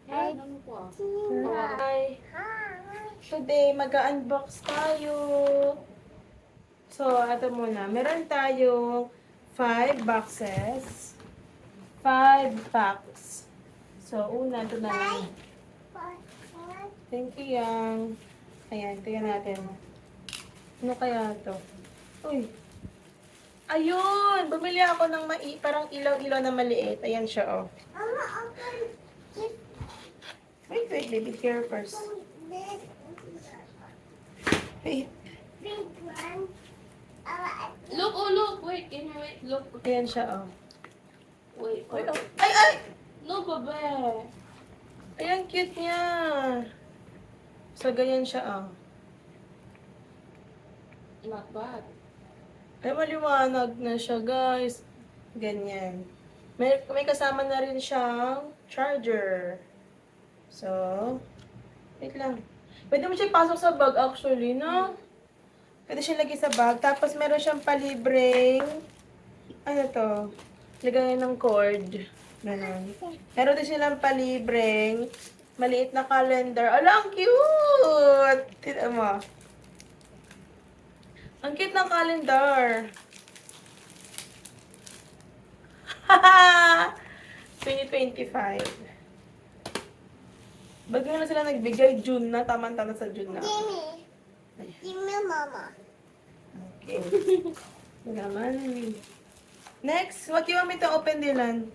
Hi! Today, mag-unbox tayo. So, ito muna. Meron tayong 5 boxes. 5 packs. So, una, ito na lang. Thank you, Yang. Ayan, tingnan natin. Ano kaya ito? Uy! Ayun! Bumili ako ng parang ilaw-ilaw na maliit. Ayan siya, oh. Wait, baby. Care first. Wait. Look, oh look, wait, can you wait? Look, Ayan siya, oh. wait. Wait, oh. Ay, ay! No, babe. Ayan, cute niya. So, ganyan siya, oh. Not bad. Ay, maliwanag na siya, guys. Ganyan. May kasama na rin siyang charger. So, wait lang. Pwede mo siya pasok sa bag, actually, no? Pwede siya lagay sa bag. Tapos, meron siyang palibreng, ano to? Lagayan ng cord. Ganun. Meron din silang palibreng, maliit na calendar. Ala, ang cute! Tignan mo. Ang cute ng calendar. 2025. Ba't nga na sila nagbigay? June na. Tama-tama sa June na. Jimmy, Mama. Okay. Naman. Next, what you want me to open, Dylan?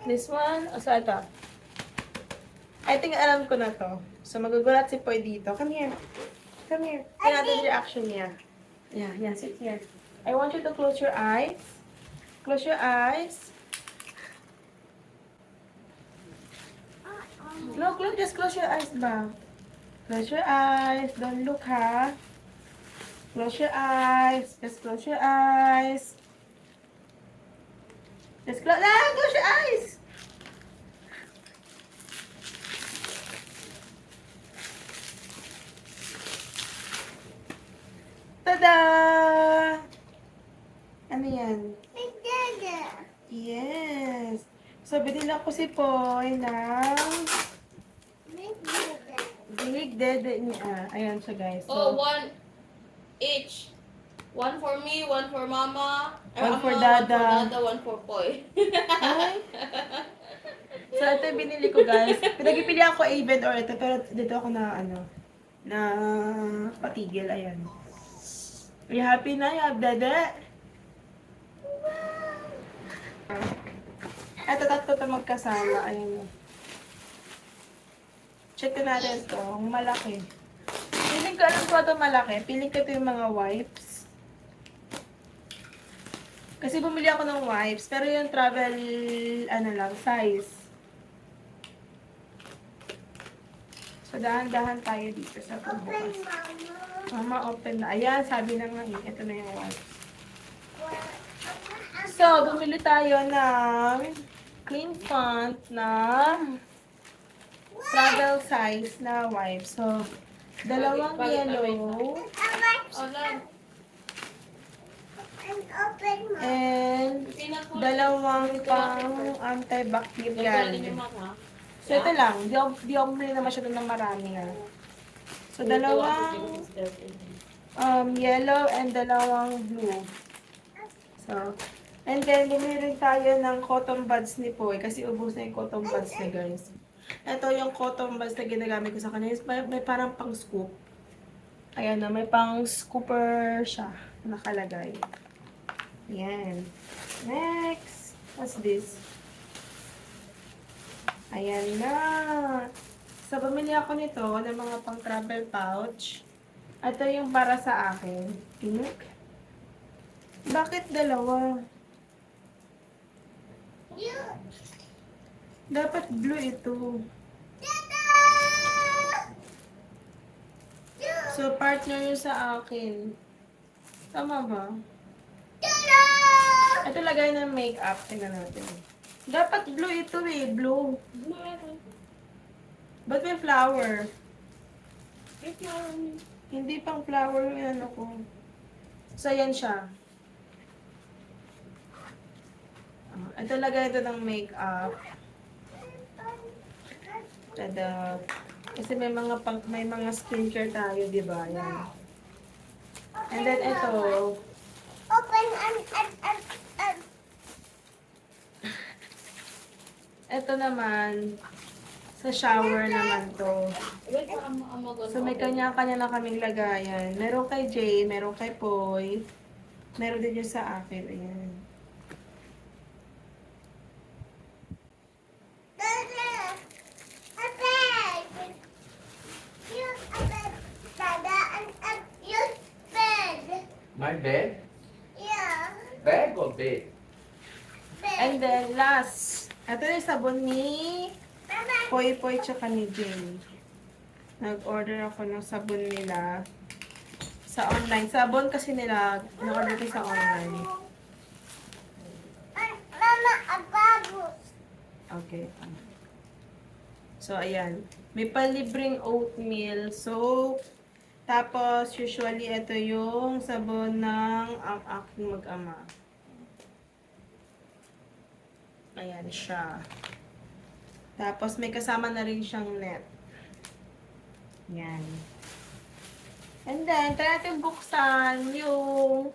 This one? O sa ito? I think alam ko na to. So, magugulat si Poy dito. Come here. Come here. Tingnan natin yung reaction niya. Yeah, sit here. I want you to close your eyes. Close your eyes. Look, just close your eyes ba? Close your eyes. Don't look, ha? Close your eyes. Just close your eyes. Just close your eyes. Tada! Ano yan? Yes. So, binila ko si Poy ng big dede niya. Ayan siya, guys. Oh, So, one each. One for me, one for Mama. One for One Dada. for Dada, one for Poy. ay. So, ito yung binili ko, guys. Pinagpili ako even or ito, pero dito ako na patigil. Ayan. Are you happy na? You have dede? Ito, tatlo ito magkasama. Ayan. Check natin ito. Ang malaki. Piling ko, alam ko ito malaki. Piling ko ito yung mga wipes. Kasi bumili ako ng wipes. Pero yung travel, size. So, dahan-dahan tayo dito sa pagbukas. Mama, open na. Ayan, sabi na nga. Ito na yung wipes. So, bumili tayo ng clean font na travel size na wipes. So, dalawang yellow Oh, lang. and dalawang pang antibacterial. Galing yung Mama. So, ito lang. Di ako bumili na masyado ng marami na. So, dalawang yellow and dalawang blue. So, and then, bumili rin tayo ng cotton buds ni Poy kasi ubos na yung cotton buds niya, guys. Ito yung cotton buds na ginagamit ko sa kanya. May parang pang scoop. Ayan na, may pang scooper siya nakalagay. Ayan. Next. What's this? Ayan na. So, bumili ako nito ng mga pang travel pouch. Ito yung para sa akin. Look. Bakit dalawa? Dapat blue ito. So, partner yun sa akin. Tama ba? Ito lagay ng makeup. Tingnan natin. Dapat blue ito eh. Blue. Ba't may flower? Hindi pang flower yung ano ko. So, yan siya. Ito lagay ito ng makeup. Tada. Kasi may mga skincare tayo, di ba? Yan. And then ito, Open and ito naman, sa shower naman to. Wait, I'm gonna So, may kanya-kanya na kaming lagayan. Meron kay Jay, meron kay Poy, meron din yung sa akin. Ayan. My bed? Yeah. Bag or bed? And then, last, ito yung sabon ni Poy Poy tsaka ni Jay. Nag-order ako ng sabon nila sa online. Sabon kasi nila, in-order ko sa online. Mama, a bubble. Okay. So, ayan. May palibreng oatmeal soap. Tapos, usually, ito yung sabon ng ang aking mag-ama. Ayan siya. Tapos, may kasama na rin siyang net. Yan. And then, try natin buksan yung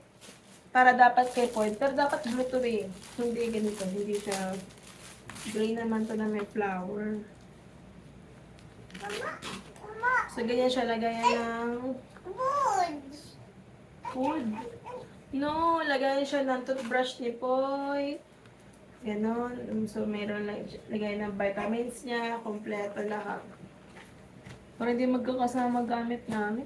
para dapat kay Point. Pero dapat Bluetooth eh. Hindi ganito. Hindi siya gray naman to na may flower. Mama, So, ganyan siya lagayan ng wood. food. No, lagayan siya ng toothbrush ni Poy. Ganon. So, meron lang lagay ng vitamins niya. Kompleto lahat. Para hindi magkakasama gamit namin.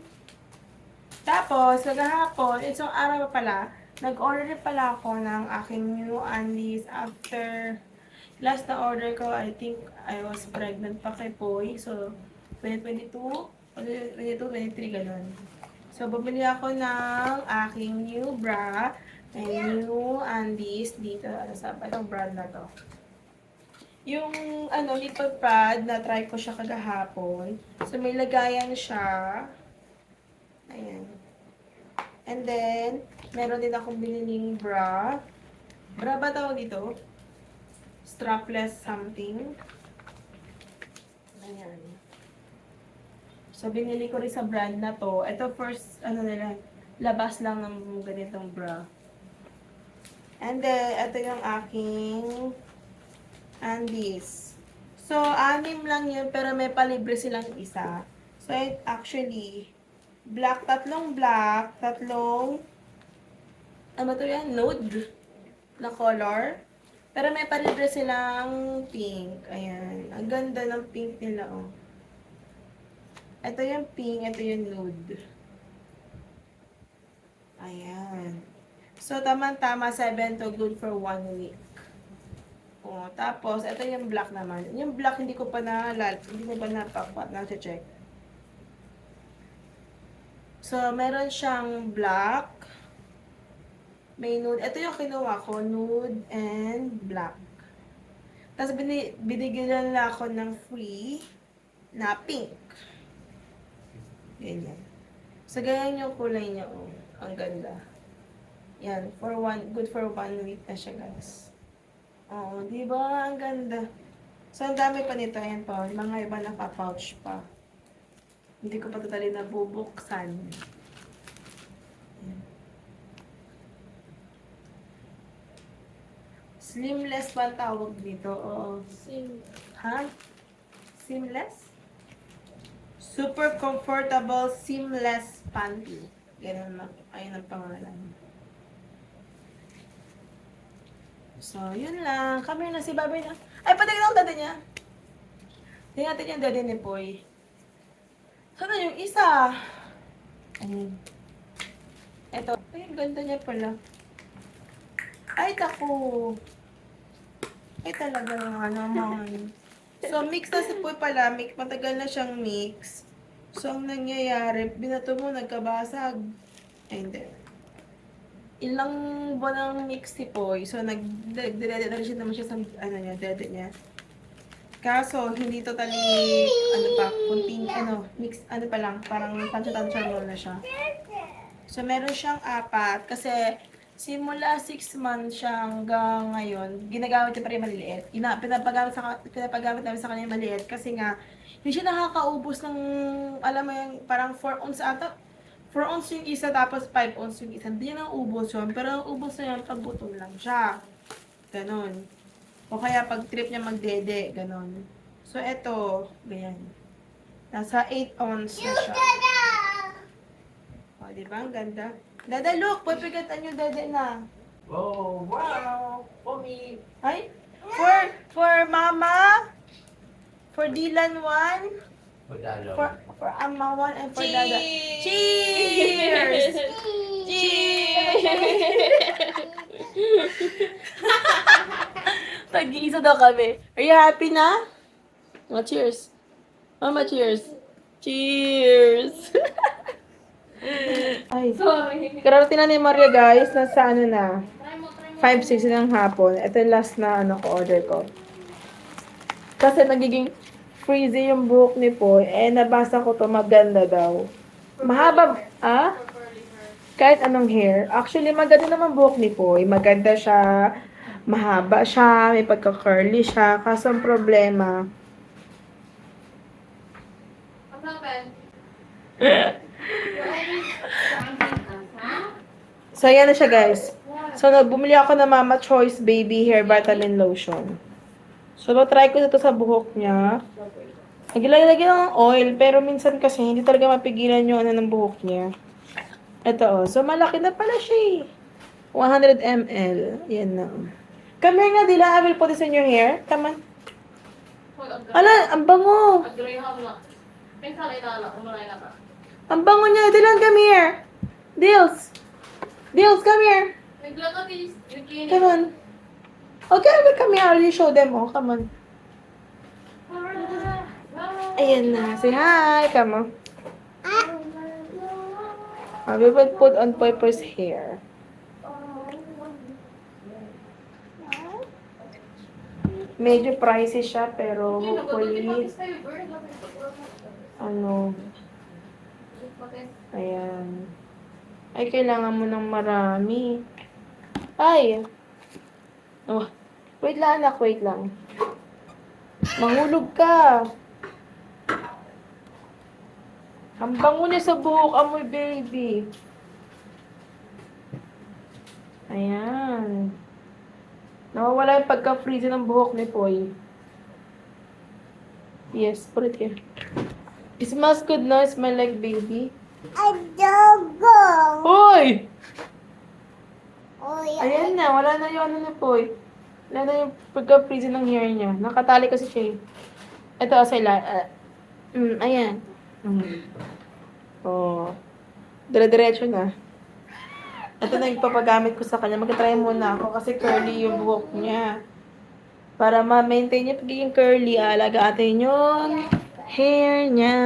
Tapos, kagahapon, isang araw pa pala, nag-order din pala ako ng aking new undies after last na order ko, I think I was pregnant pa kay Poy. So, 2022, 23, ganun. So, bumili ako ng aking new bra and new undies dito. Ano sa itong brand na to? Yung little pad, na-try ko siya kagahapon. So, may lagayan siya. Ayan. And then, meron din akong biniling bra. Bra ba tawag dito? Strapless something. Ayan. So, binili ko rin sa brand na to. Ito first, labas lang ng ganitong bra. And then, ito yung aking undies. So, 6 lang yun, pero may palibre silang isa. So, actually, tatlong black, ano to yan? Nude na color. Pero may palibre silang pink. Ayan. Ang ganda ng pink nila, oh. Ito yung pink, ito yung nude. Ayan. So, tama-tama, 7 to good for 1 week. Oh, tapos, ito yung black naman. Yung black, hindi ko pa na-check. So, meron siyang black. May nude. Ito yung kinuha ko, nude and black. Tapos, binigyan nila ako ng free na pink. Ganyan. So, ganyan yung kulay niya, oh. Ang ganda. Yan, good for 1 week na siya, guys. Oo, di ba? Ang ganda. So, ang dami pa nito. Ayan pa. Mga iba naka-pouch pa. Hindi ko pa totally nabubuksan. Ayan. Slimless ba ang tawag dito? Oo. Ha? Seamless? Super comfortable seamless panty. Ganun na. Ayun ang pangalan. So, yun lang. Kami na si Bobby na. Ay, patingin ako dati niya. Tingnan natin yung dati ni Poy. Sana yung isa. Ayun. Eto. Ay, ang ganda niya pala. Ay, taku. Ay, talaga nga naman. So, mix na si Poy pala. Matagal na siyang mix. So, ang nangyayari, binato mo, nagkabasag. And then, ilang buwan ang mix si Poy. So, nag-dede na rin naman siya sa, dede niya. Kaso, hindi totally, kunting, mix, pa lang, parang tansya-tansya mo na siya. So, meron siyang 4. Kasi, simula 6 months siya hanggang ngayon, ginagamit niya pa rin maliliit. Pinapagamit namin sa kanya yung maliit kasi nga, Hindi siya nakakaubos ng, alam mo yung, parang 4 ounce ata. 4 ounce yung isa, tapos 5 ounce yung isa. Hindi niya naubos yun. Pero ang ubos na yun, pag gutom lang siya. Ganon. O kaya pag trip niya magdede, ganon. So, eto, ganyan. Nasa 8 ounce na siya. O, di ba? Ang ganda. Dada, look! Papigatan yung dede na. Oh, wow. For me. Ay, for mama, for Dylan 1, Padalo. for Amma 1, and for Dada. Cheers! Cheers! Tag-iisa daw kami. Are you happy na? Oh, cheers. Mama, cheers. Cheers! Ay, Sorry. kararating na ni Maria, guys. Nasa ano na? Try mo. 5-6 ng hapon. Ito yung last na order ko. Kasi nagiging frizzy yung buhok ni Poy. Nabasa ko to, maganda daw. Mahaba, For curly hair. kahit anong hair. Actually, maganda naman buhok ni Poy. Maganda siya. Mahaba siya. May pagka-curly siya. Kaso ang problema, What happened? You're always pranking us, huh? so yan na siya, guys. So, bumili ako ng Mama Choice Baby Hair Vitamin Lotion. So, try ko ito sa buhok niya. Naglagay ng oil, pero minsan kasi hindi talaga mapigilan yung ano ng buhok niya. Ito, oh. So, malaki na pala siya, 100 ml. Yan na. Come here nga, Dila. I will put this in your hair. Come on. Ala, ang bango. Agree-ham lang. May salay-lala. Umalay na ka. Ang bango niya. Dylan, come here. Dils. Dils, come here. Naglaga kay Bikini. Come on. Okay, I will come here. I will show them. Oh, come on. Ayan na. Say hi. Come on. We will put on Piper's hair. Medyo pricey siya, pero hopefully, ano, ayan. Ay, kailangan mo ng marami. Ay! Oh, wait lang, anak. Wait lang. Mahulog ka. Ang bango niya sa buhok, amoy baby. Ayan. Nawawala yung pagka-freeze ng buhok ni Poy. Yes, put it here. It smells good, no? It smells like baby. Adobo. Hoy! Oh, Ayan na, wala na yung ano ni Poy. Wala na yung pagka-freeze ng hair niya. Nakatali kasi siya. Ito, asila. Ayan. Oh. Dire-diretso na. Ito na yung papagamit ko sa kanya. Mag-try muna ako kasi curly yung buhok niya. Para ma-maintain niya pagiging curly, alaga atin yung hair niya.